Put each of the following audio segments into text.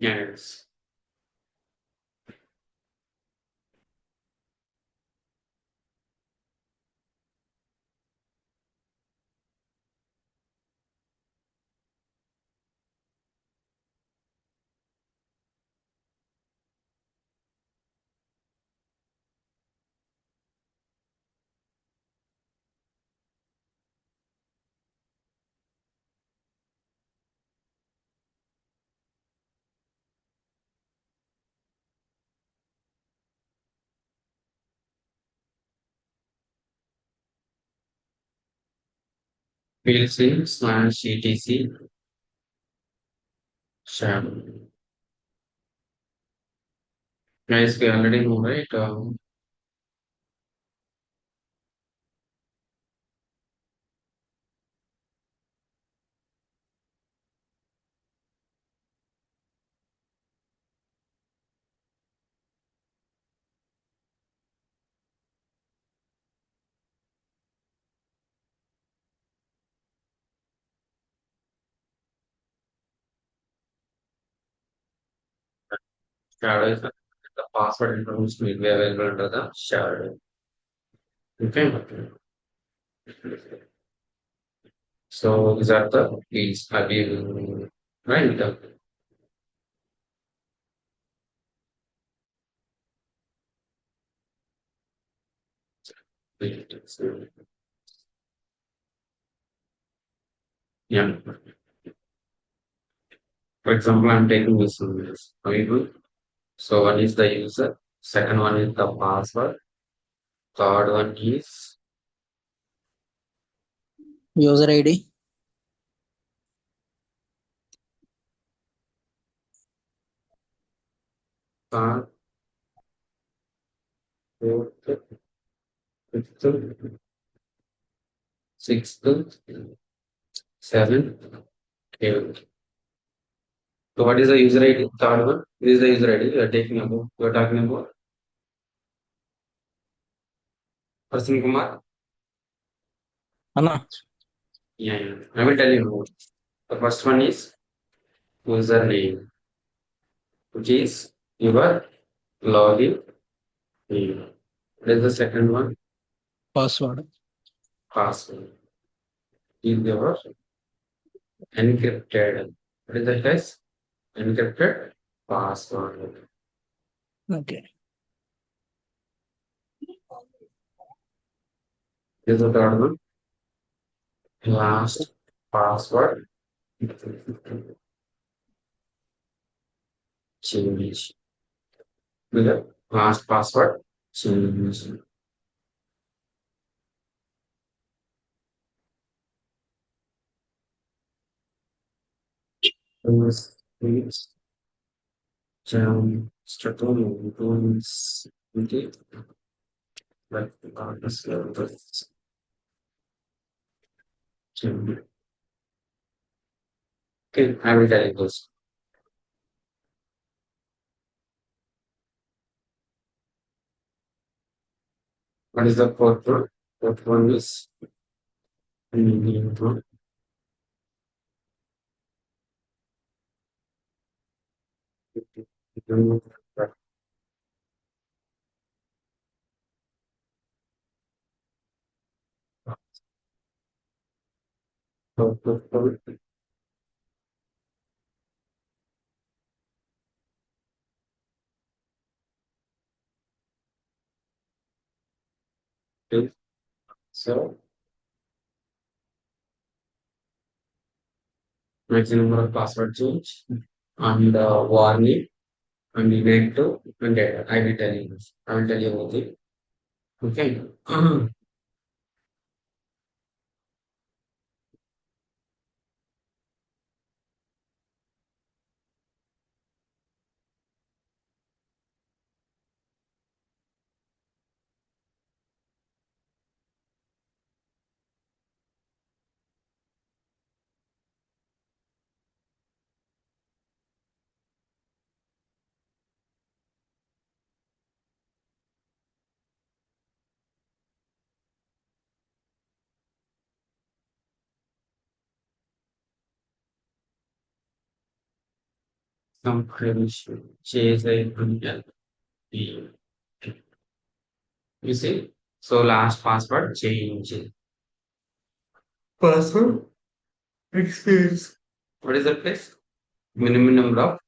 Yes. PLC/etc. Sham. Guys, we already know, right? Shadow is the password information will be available under the shadow. Okay. So these are the keys. Have you right? Yeah. For example, I'm taking this one. Available. So one is the user. Second one is the password. Third one is User ID. third, fourth, fifth, sixth, seventh, eighth. So what is the user ID? Third one. This is the user ID you are taking about. You are talking about. Person Kumar. Anna. Yeah, yeah. I will tell you more. The first one is username, which is your login name. What is the second one? Password. Password. Is your encrypted. What is that, guys? Encrypted password. Okay. This is the third one. Last password. Change. With the last password. Change. Please. Stratum. Okay. Like this. Okay, I will tell you this. What is the fourth one? Fourth one is medium one. Fourth one is so maximum number of password change and warning and event to and data. I will tell you this. I will tell you about it. Okay. comprehension, chase a you see? So last password change. Password experience. What is the place? Minimum number of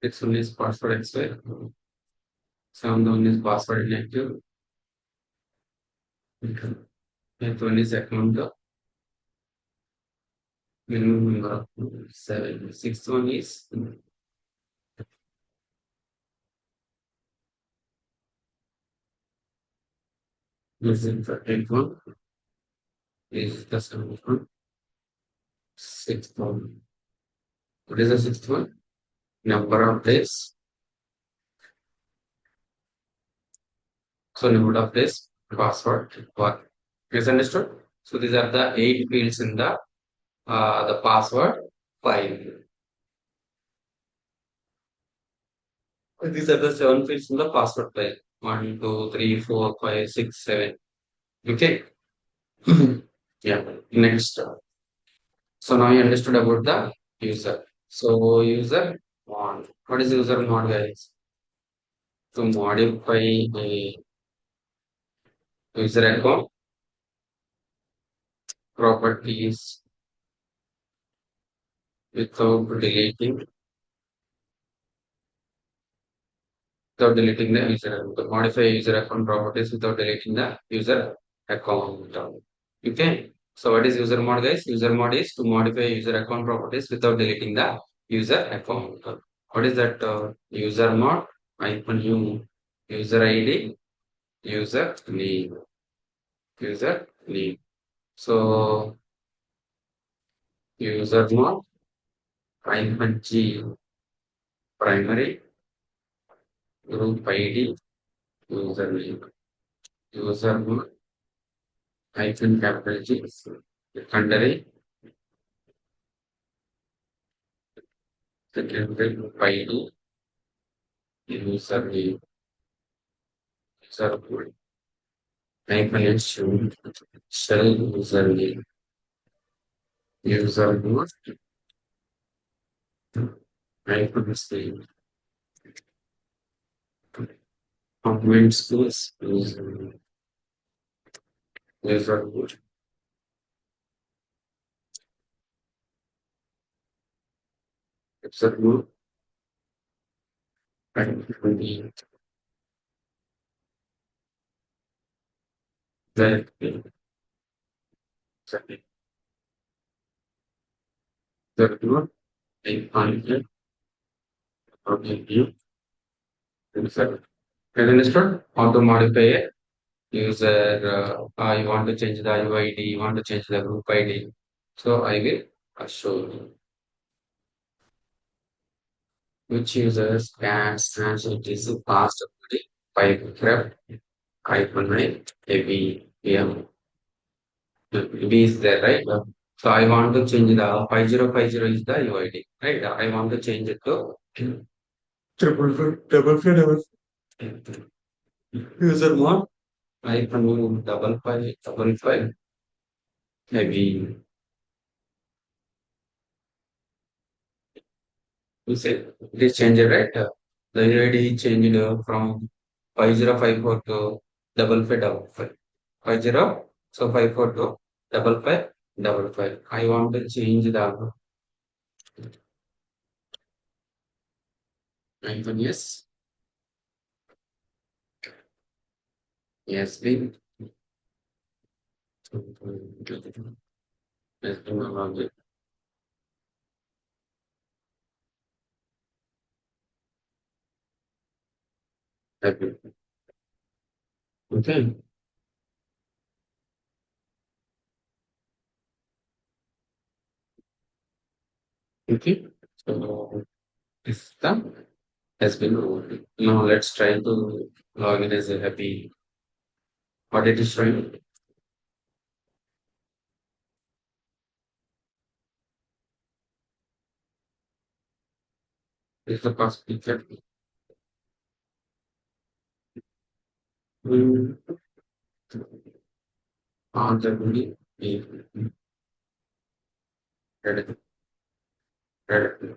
this one is password expire. Some one is password inactive. That one is account minimum number of seven. Sixth one is important one is the seventh one. Sixth one. What is the sixth one? Number of days. So number of days, password, what is understood? So these are the eight fields in the password file. These are the seven fields in the password file. One, two, three, four, five, six, seven. Okay. Yeah. Next. So now you understood about the user. So user mod. What is user mod, guys? To modify a user account properties without deleting the user account. To modify user account properties without deleting the user account. Okay. So what is user mod, guys? User mod is to modify user account properties without deleting the user account. What is that user mod? Hyphen u user ID, user name, user name. So user mod hyphen g primary group ID user name. User mod hyphen capital G secondary secondary group ID user name. User mod hyphen h shell user name. User mod hyphen c comment schools user mod user mod hyphen d that user mod hyphen you user. Has understood how to modify a user? You want to change the UID, you want to change the group ID. So I will show you which users can snatch it past pipe craft hyphen 9 AB PM. B is there, right? So I want to change the 5050 is the UID, right? I want to change it to triple five, double five, double five. User mod hyphen double five maybe you said it is changed, right? The UID changed from 5054 to double five. 50, so 54 to double five. I want to change the icon, yes. Yes, we. Yes, okay. Okay. So system has been moved. Now let's try to log in as a happy. What it is showing is the past picture. Mm, on the movie, red, red, red,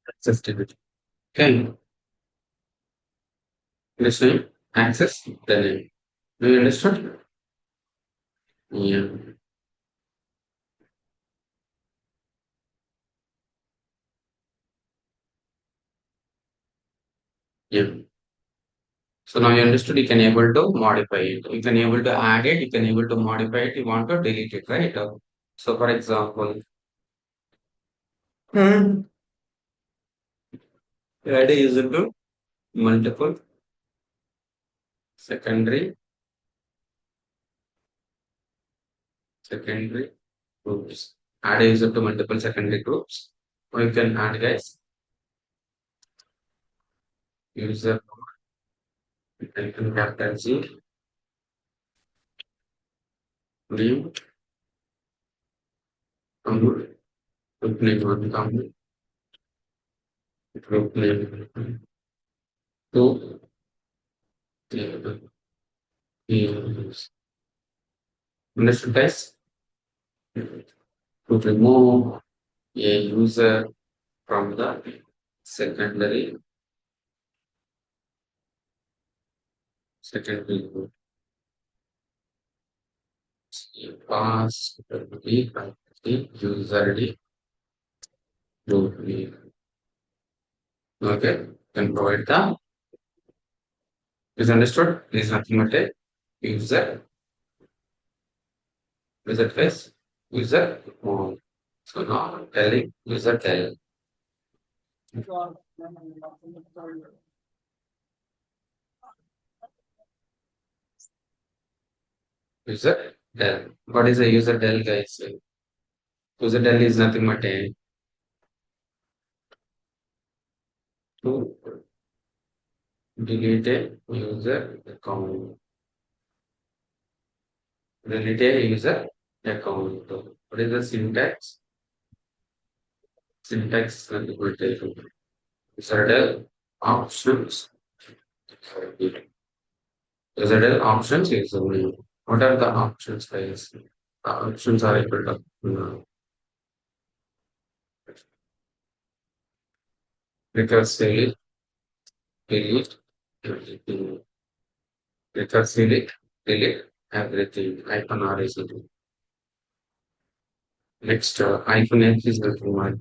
accessibility. Okay, this name, access the name. Do you understand? Yeah, yeah. So now you understood you can able to modify it. You can able to add it, you can able to modify it, you want to delete it, right? So for example, add a user to multiple secondary secondary groups. Add a user to multiple secondary groups. Or you can add guys user and can capital Z name group name one group name two is understood guys to remove a user from the secondary secondary group. Pass the user ID group name. Okay, can provide the is understood. This is nothing but a user user face user mode. So now telling user tell user tell. What is a user tell guys? User tell is nothing but a to delete a user account. Delete a user account. What is the syntax? Syntax nothing but a user tell options. User tell options is only what are the options guys? The options are equal to recursively delete everything. Recursively delete everything. Icon R is nothing. Next, icon F is nothing like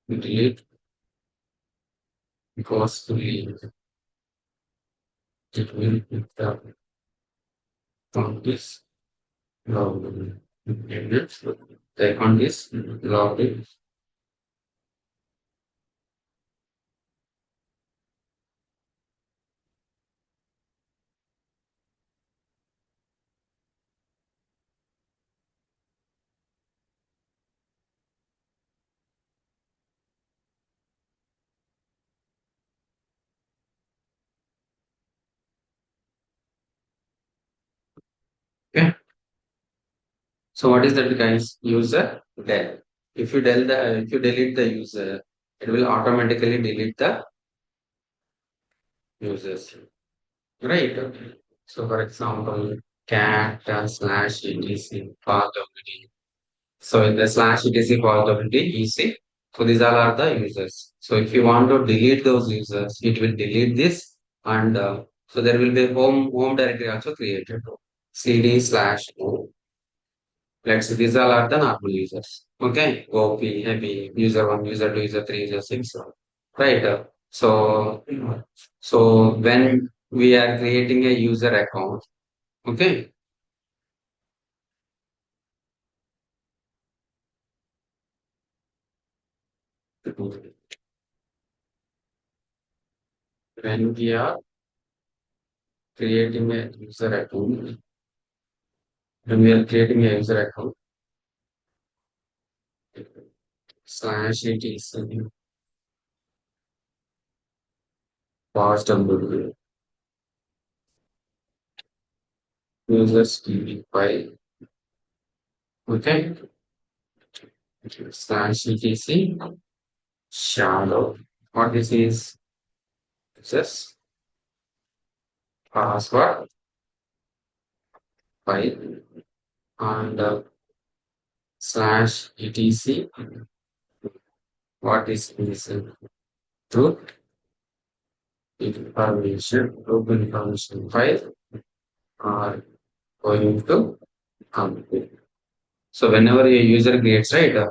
delete because fully it will put the account is logged in. And next, the account is logged in. Okay. So what is that guys? User del. If you delete the user, it will automatically delete the users. Right. So for example, cat slash etc path WD. So in the slash etc path WD, you see. So these all are the users. So if you want to delete those users, it will delete this, and so there will be a home directory also created. CD slash home. Let's see, these all are the normal users. Okay, OP, heavy, user one, user two, user three, user six. Right. So when we are creating a user account, okay, when we are creating a user account, when we are creating a user account, slash etc pass w users db file, okay, slash etc shadow. What this is just password file and slash etc. What is this? Root group information file are going to complete. So whenever a user creates, right,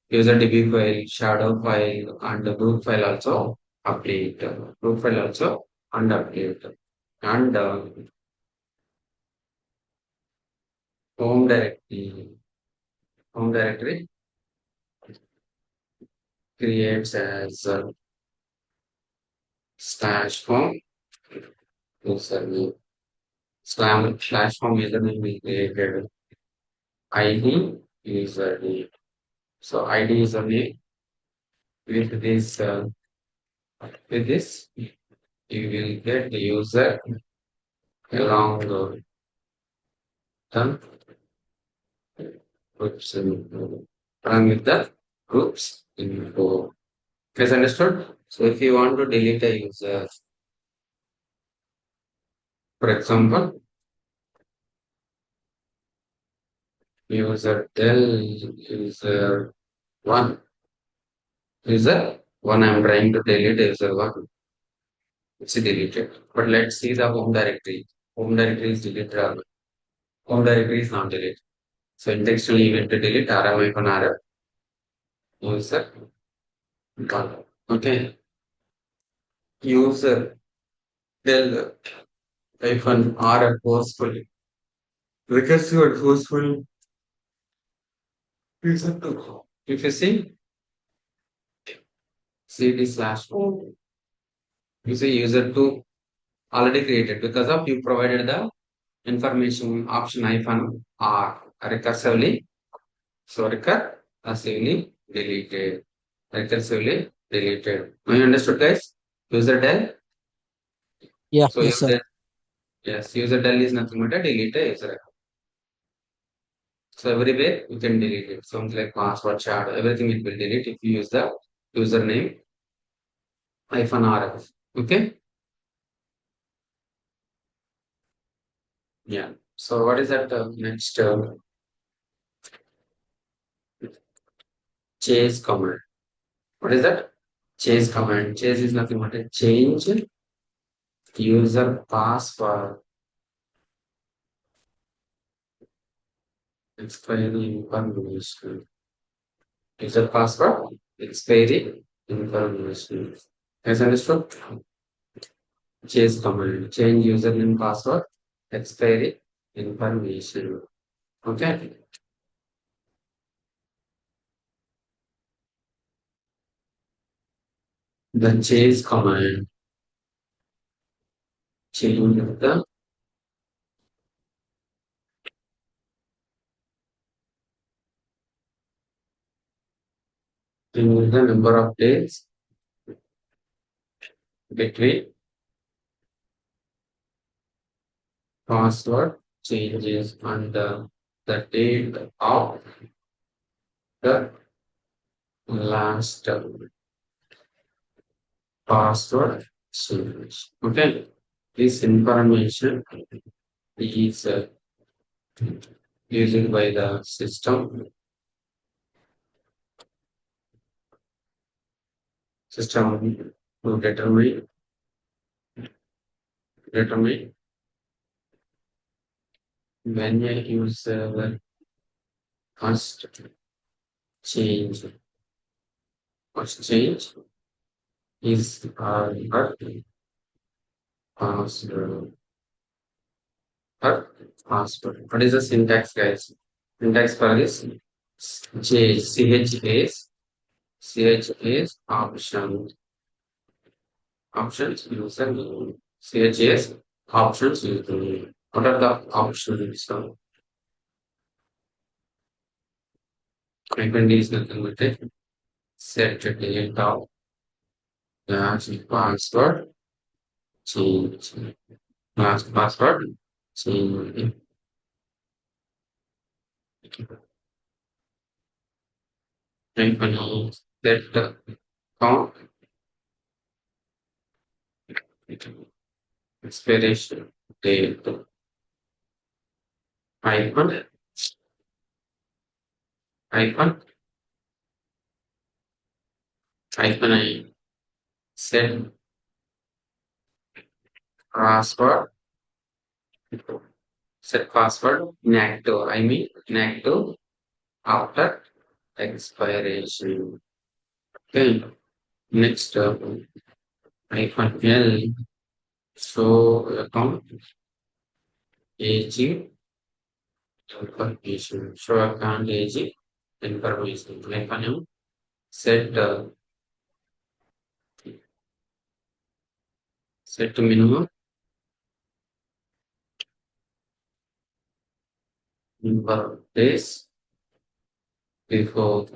user DB file, shadow file, and the group file also update. Group file also and update. And home directory, home directory creates as slash home username. Slash home username will created ID username. So ID username with this you will get the user along the term groups along with the groups info. Guys, understood? So if you want to delete a user, for example, user del user one, user one, I'm trying to delete user one. It's deleted. But let's see the home directory. Home directory is deleted. Or not. Home directory is not deleted. So contextually event to delete rm icon rf user one. Okay. User del hyphen rf forcefully. Recursive and forceful user two. If you see cd slash home, you see user two already created because of you provided the information option hyphen r recursively. So recursively deleted. Recursively deleted. Now you understood, guys? User del. Yeah, So yes, sir. user, yes, user del is nothing but a delete a user account. So everywhere you can delete it. Something like password, shadow, everything it will delete if you use the username hyphen rf. Okay. Yeah. So what is that next chase command? What is that? Chase command. Chase is nothing but a change user password expiry information. User password expiry information. Has understood? Chase command. Change username password expiry information. Okay. The chase command change the number of days between password changes and the date of the last password change. Okay, this information is used by the system to determine when a user must change change his or password. Her password. What is the syntax, guys? Syntax for this J CH is options user name. CH is options user name. What are the options? So hyphen D is nothing but it. Set date of last password change. Last password change. Hyphen E set count expiration date. Hyphen hyphen hyphen I set password inactive. I mean inactive after expiration. Okay. Next hyphen L show account aging information. Show account aging information. Hyphen M set set minimum number of days before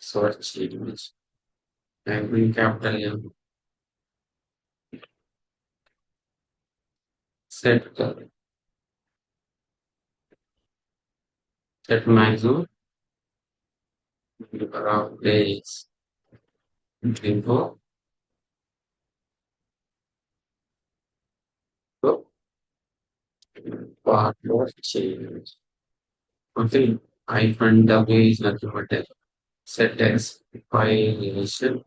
search change. Hyphen capital M set set maximum number of days before the password change. Okay, hyphen W is nothing but a set expiration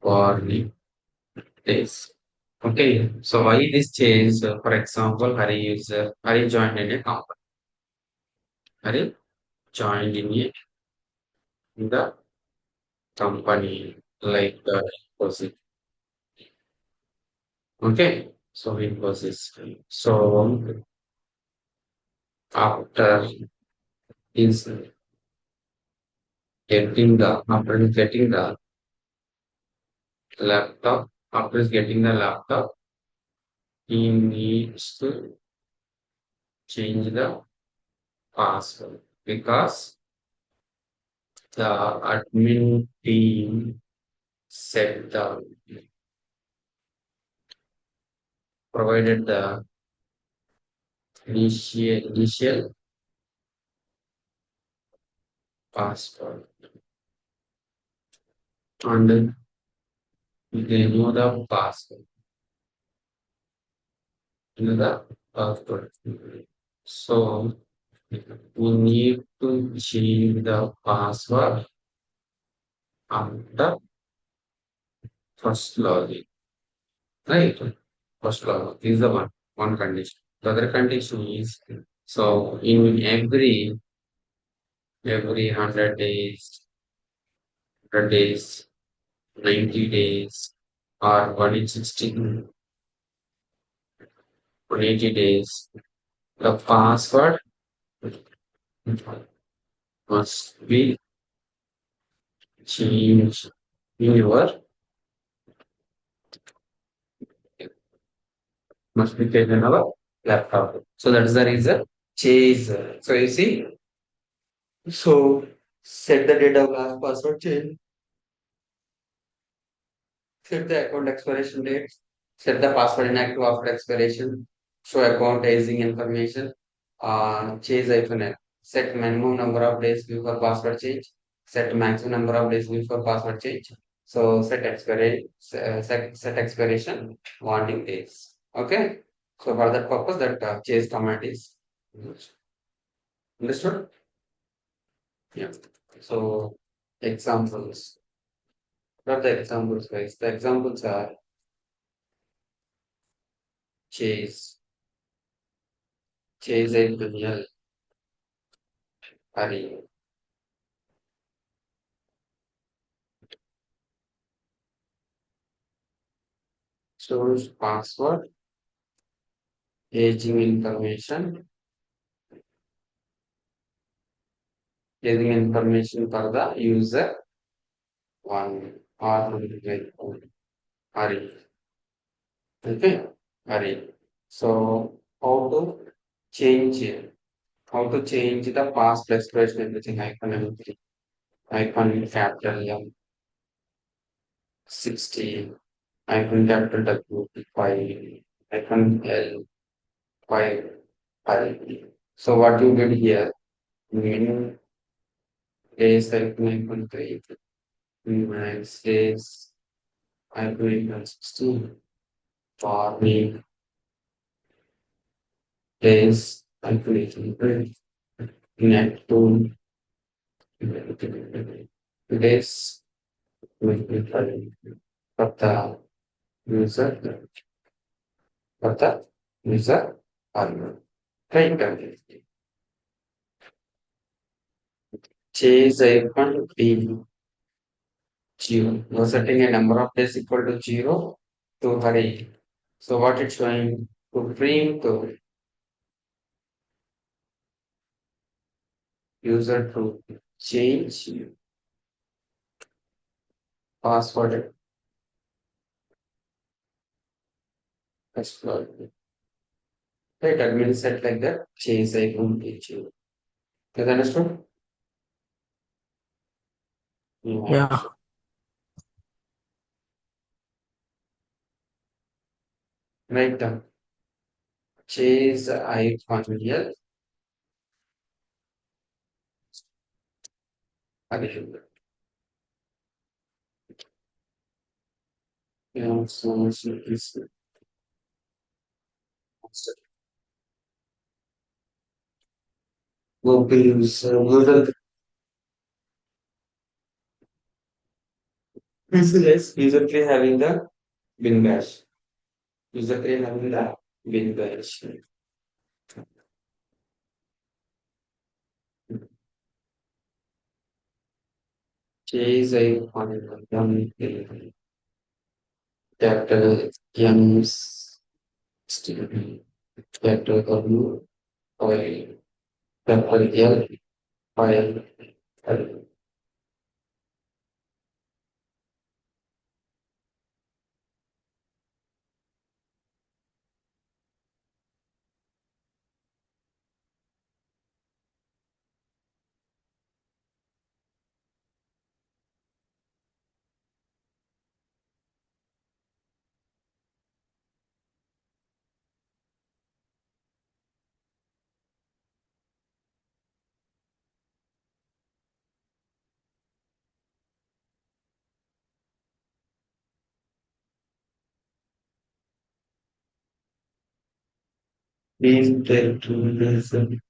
warning days. Okay, so why this change? For example, Hari joined in a company. Hari joined in the company like Infosys. Okay, so Infosys. So after is getting the laptop, after is getting the laptop, he needs to change the password because the admin team set the provided the initial password and they know the password. Know the password. So we need to change the password after first login. Right? First login is the one condition. The other condition is so in every 100 days, 90 days, or 160, 180 days, the password must be changed in your must be changed in our laptop. So that's the reason. Change. So you see, so set the date of last password change, set the account expiration date, set the password inactive after expiration, show account aging information, change hyphen F. Set minimum number of days before password change, set maximum number of days before password change. So set expiration warning days. Okay. So for that purpose, that chase command is used. Understood? Yeah. So examples. What are the examples, guys? The examples are chase, chase a criminal, hurry, stores password, aging information, aging information for the user one or hurry. Okay, hurry. So change it? How to change the past expression everything icon capital M 16 icon capital W 5 icon L 5. So what you did here, min days icon 3, max days icon 16, for me days icon 3, net 2 days with for the user for the user or trying to chase icon B 0. You're setting a number of days equal to 0 to hurry. So what it's showing to frame to user to change password exploit. Right, admin set like that, change icon to 0. Is that understood? Yeah. Yeah. Right down. Chase icon here. Again. Yeah, so it's local user user tree having the bin bash. User tree having the bin bash. Chase icon capital M capital W or capital L file. Please tell to listen.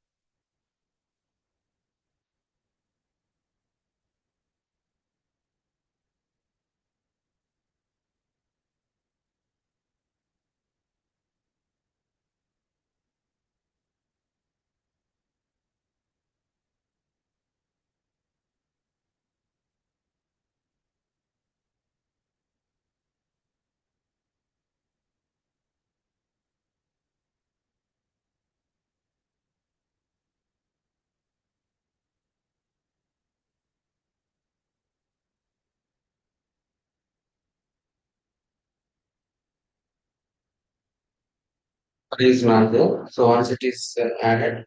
Is not there. So once it is added,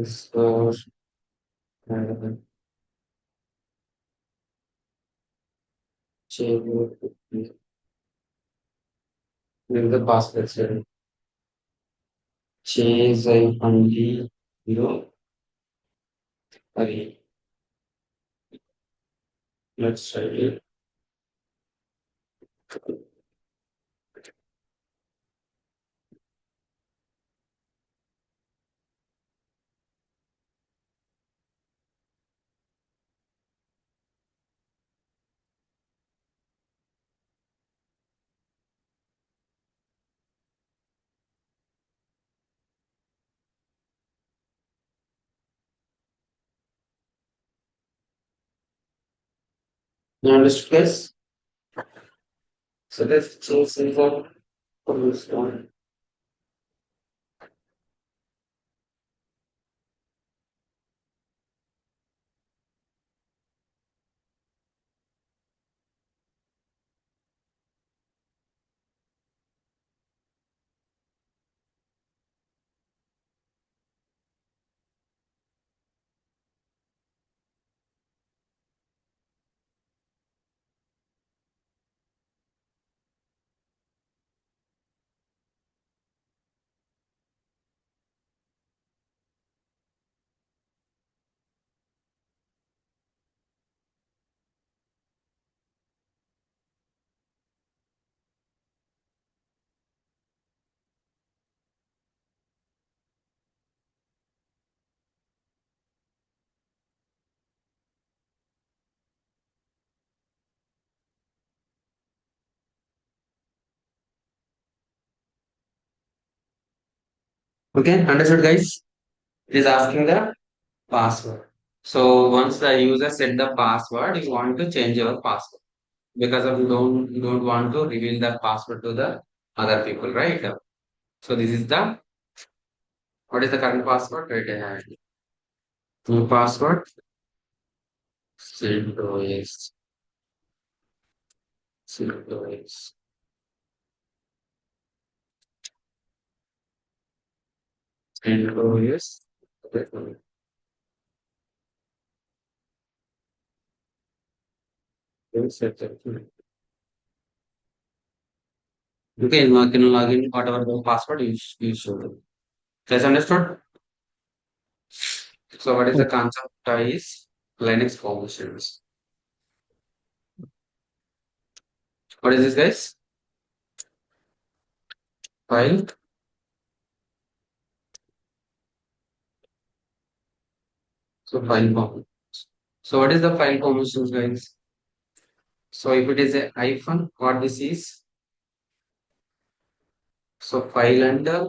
so uh, change with the password set. Change icon D 0. Sorry, let's try it. You understood, guys? So let's choose info for this one. Okay, understood, guys? It is asking the password. So once the user set the password, you want to change your password because of you don't want to reveal the password to the other people, right? So this is the what is the current password? Right, new password. CentOS. CentOS. CentOS. Okay, you can log in whatever the password you should. Just understood? So what is the Okay. concept is Linux functions? What is this, guys? File. So file form. So what is the file permissions, guys? So if it is a hyphen, what this is? So file under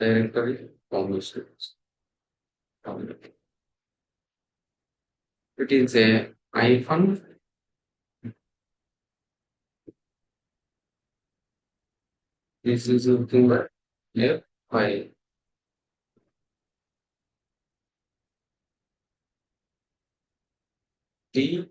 directory permissions. It is a hyphen. This is nothing but a file. D.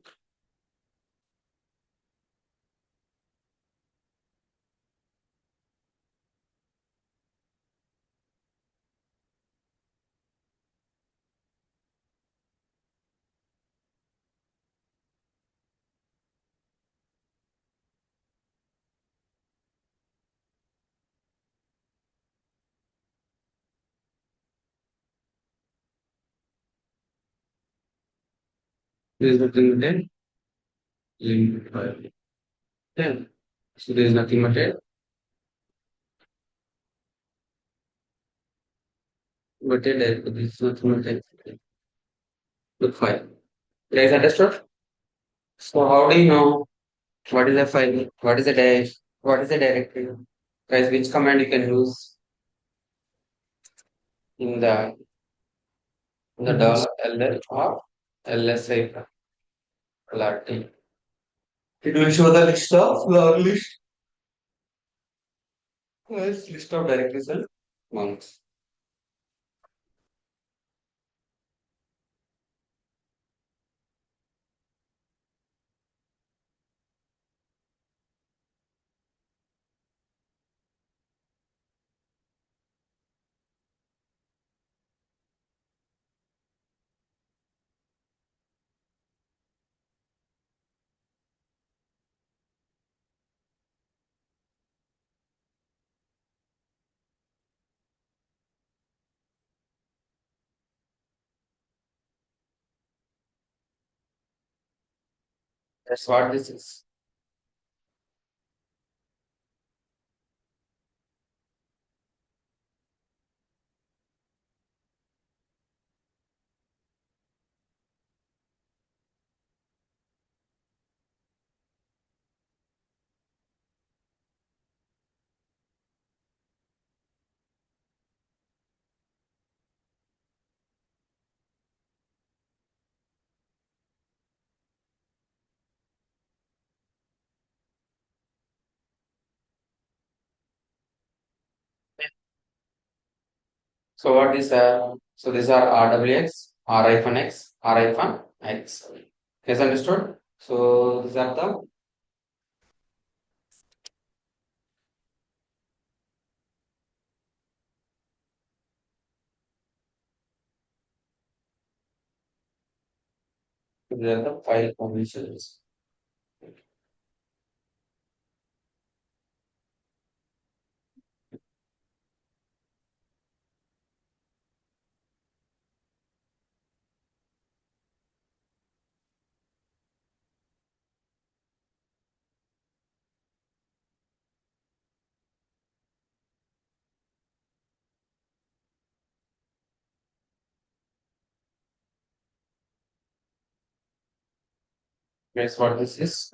There is nothing but a link file. Then. So there is nothing but a directory. This is nothing but a look file. Guys, understood? So how do you know what is a file? What is a dash? What is a directory? Guys, which command you can use in the Yes. dollar $LL or LSI LRT? It will show the list of log list. Yes, list of directories and months. That's what this is. So what is so these are RWX, R-X, R-X. Yes, understood? So these are the file permissions. Guess what this is?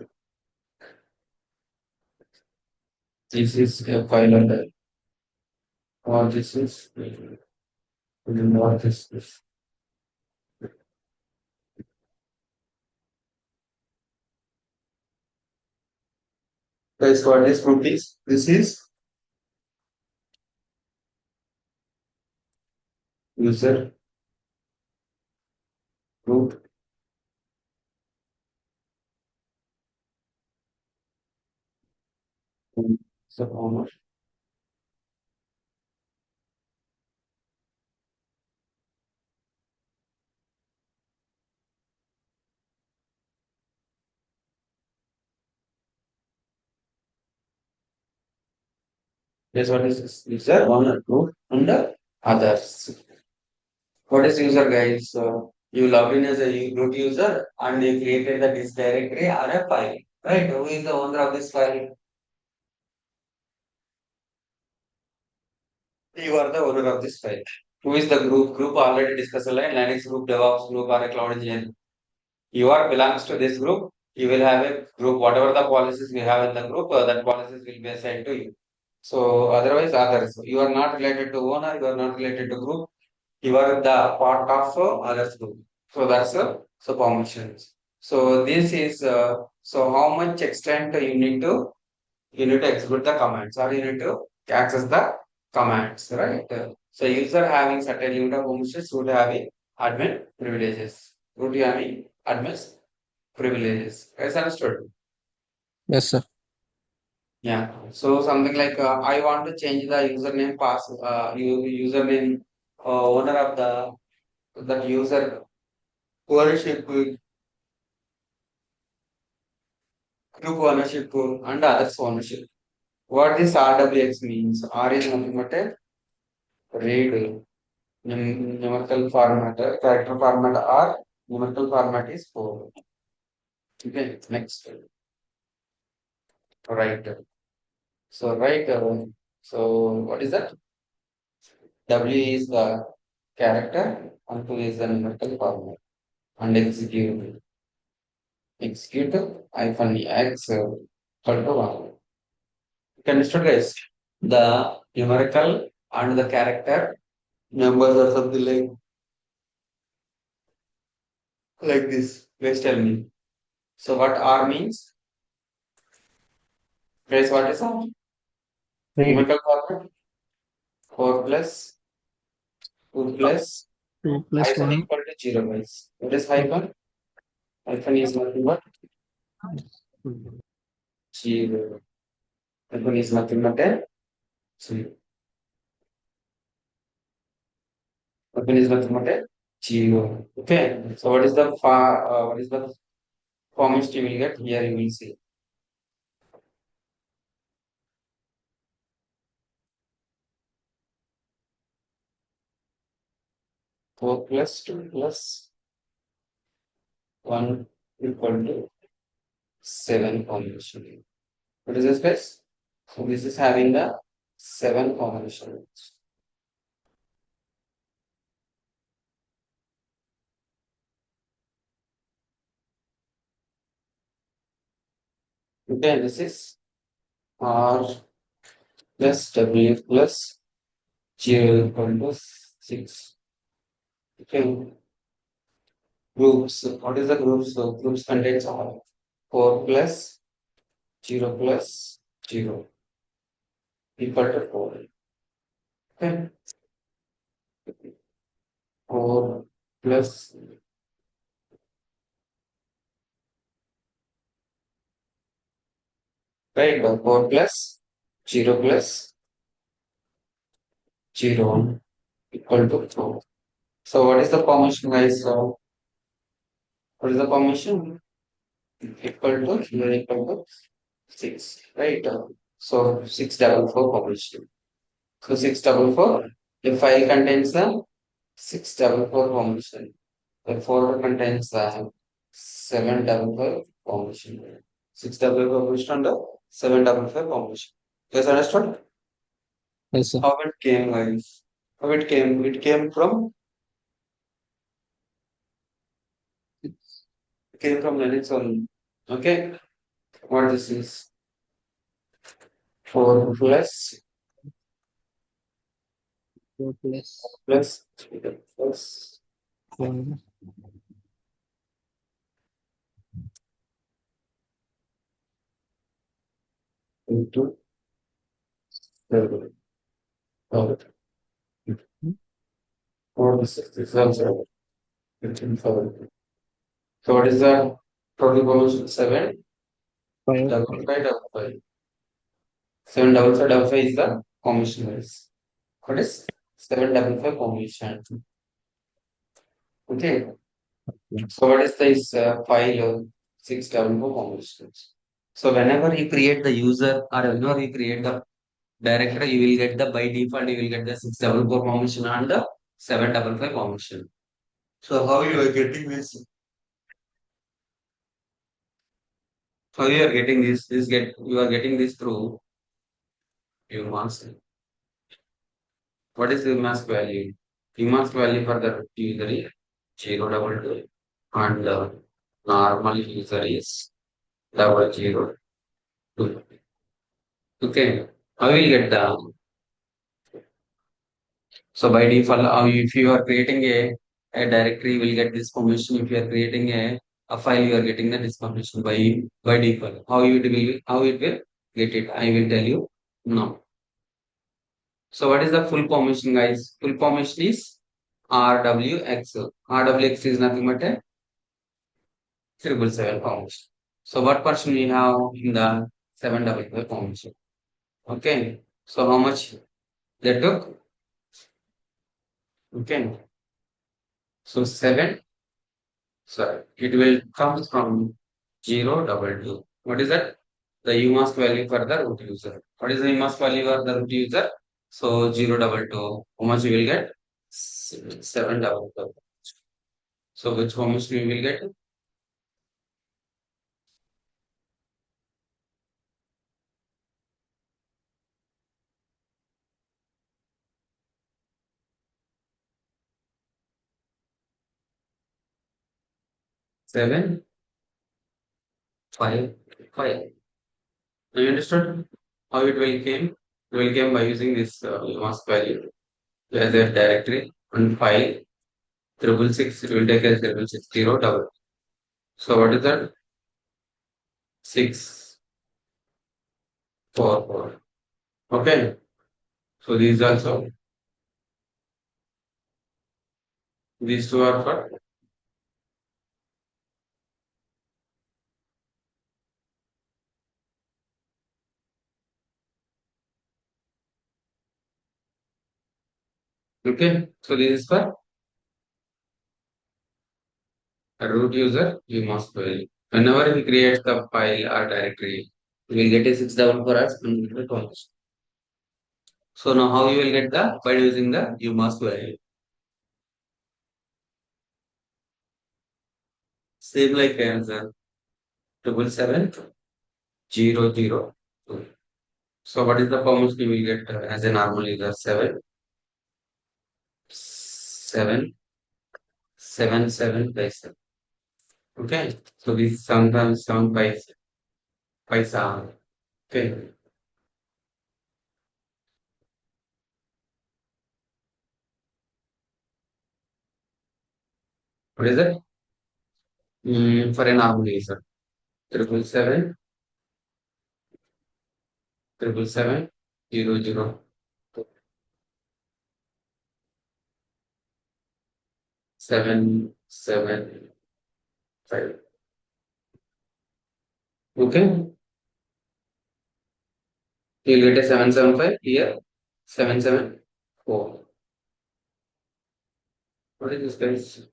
This is a file under what this is. What this is. Guys, what this group is? This is user group. So owner. Guess what is this? User owner group under others. What is user, guys? So you logged in as a root user and you created the disk directory or a file. Right? Who is the owner of this file? You are the owner of this file. Who is the group? Group already discussed, like Linux group, DevOps group, or a cloud engineer. You are belongs to this group. You will have a group. Whatever the policies we have in the group, that policies will be assigned to you. So otherwise, others. You are not related to owner. You are not related to group. You are the part of others group. So that's so permissions. So this is so how much extent you need to execute the commands or you need to access the commands, right? So user having certain limit of permissions would having admin privileges. Would having admin privileges. Is understood? Yes, sir. Yeah. So something like I want to change the username username owner of that user ownership group ownership and others ownership. What this RWX means? R is nothing but a read numerical format, character format R, numerical format is 4. Okay, next. Right. So, right. So, what is that? W is the character, and 2 is the numerical format. And execute. Execute hyphen X equal to 1. You can understand, guys? The numerical and the character numbers or something like this. Please tell me. So, what R means? Guys, what is R? Read. Numerical format? 4 plus 2 plus 2 plus hyphen 1. equal to 0, guys. What is hyphen? Hyphen is nothing but 0. Hyphen is nothing but a 0. Hyphen is nothing but a 0. Okay. So what is the format you will get? Here you will see 4 plus 2 plus 1 equal to 7 combination. What is this, guys? So this is having the 7 combinations. Okay, this is R plus W plus 0 equal to 6. Okay. Groups. What is the groups? So groups contains all 4 plus 0 plus 0 equal to 4. Okay. 4 plus, right? 4 plus 0 plus 0 equal to 4. So what is the permission, guys? So what is the permission? Equal to here equal to 6, right? So 644 permission. So 644. The file contains the 644 permission. The folder contains the 755 permission. 655 permission and the 755 permission. Yes, understood? Yes, sir. How it came, guys? How it came? It came from Linux only. Okay. What this is? 4 Four plus plus 3 plus one. 2 7. Oh, 4 plus 6 is also 15. So what is the total permission? 7 Five. double 5 double 5. 7 double 5 double 5 is the permission, guys. What is 755 permission? Okay. So what is this file 644 permissions? So whenever you create the user or whenever you create the directory, you will get the by default you will get the 644 permission and the 755 permission. So how you are getting this? How you are getting this? This get you are getting this through your mask. What is the mask value? The mask value for the user is 0 double 2 and normal user is 0 0 2. Okay. How will get the so by default if you are creating a directory you will get this permission. If you are creating a file you are getting the this permission by default. How it will get it? I will tell you now. So what is the full permission, guys? Full permission is RWX. RWX is nothing but a 777 permission. So what permission we have in the 755 permission? Okay. So how much they took? Okay. So 7. So it will come from 0 double 2. What is that? The UMask value for the root user. What is the UMask value for the root user? So 0 double 2. How much you will get? 7 double 2. So which permission you will get? 7 5 5. Now you understood how it will came? It will came by using this mask value as a directory and file 666. It will take as 660 double. So what is that? 644. Okay. So these two are for okay. So this is for a root user. You must value. Whenever he creates the file or directory, we will get a 6 double for us and we will promise. So now how you will get the by using the you must value. Same like answer 777 0 0 2. So what is the permission you will get as a normal user? 7 7 7 7 Okay. So this sometimes 7 paisa. Okay. What is it? For a normal user. 777 777 0 0. 775. Okay, you'll get a 775 here. 774. What is this, guys?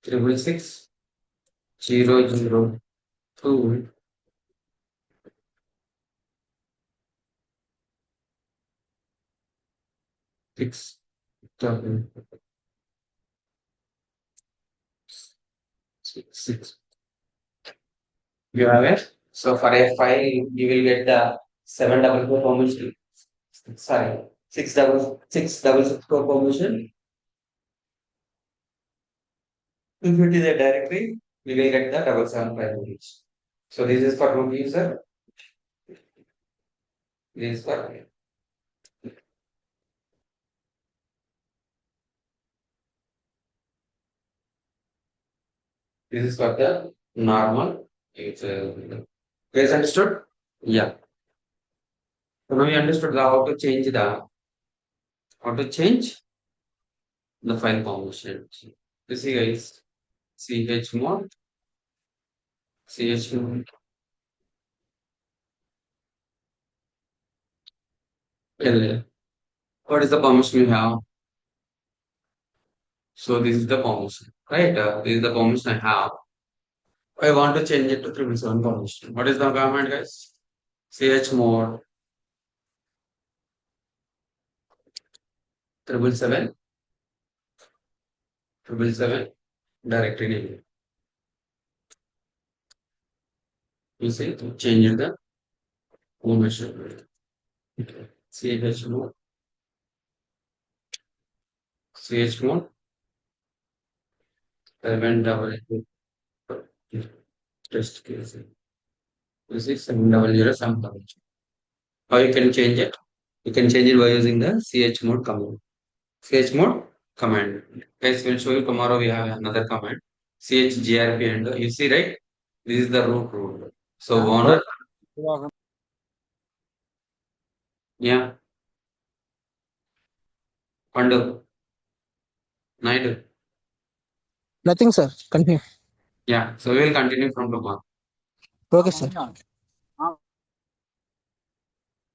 666 002 6 double 6. You have it. So for F5, you will get the 744 permission. Sorry, 666 permission. If it is a directory, we will get the 775 each. So this is for root user. This is for this is for the normal. It's guys understood? Yeah. So now we understood how to change the file permission. You see, guys, chmod, chmod, ll. What is the permission you have? So this is the permission, right? This is the permission I have. I want to change it to 777 permission. What is the command, guys? Chmod 777 directory name. You see, to change the permission. Chmod, chmod 788. Test case. This is 700 some permission. How you can change it? You can change it by using the chmod command. Chmod command. Guys, we'll show you tomorrow. We have another command. Chgrp and you see, right? This is the root rule. So owner, yeah, Pandu, Naidu. Nothing, sir. Continue. Yeah. So we'll continue from tomorrow. Okay, sir.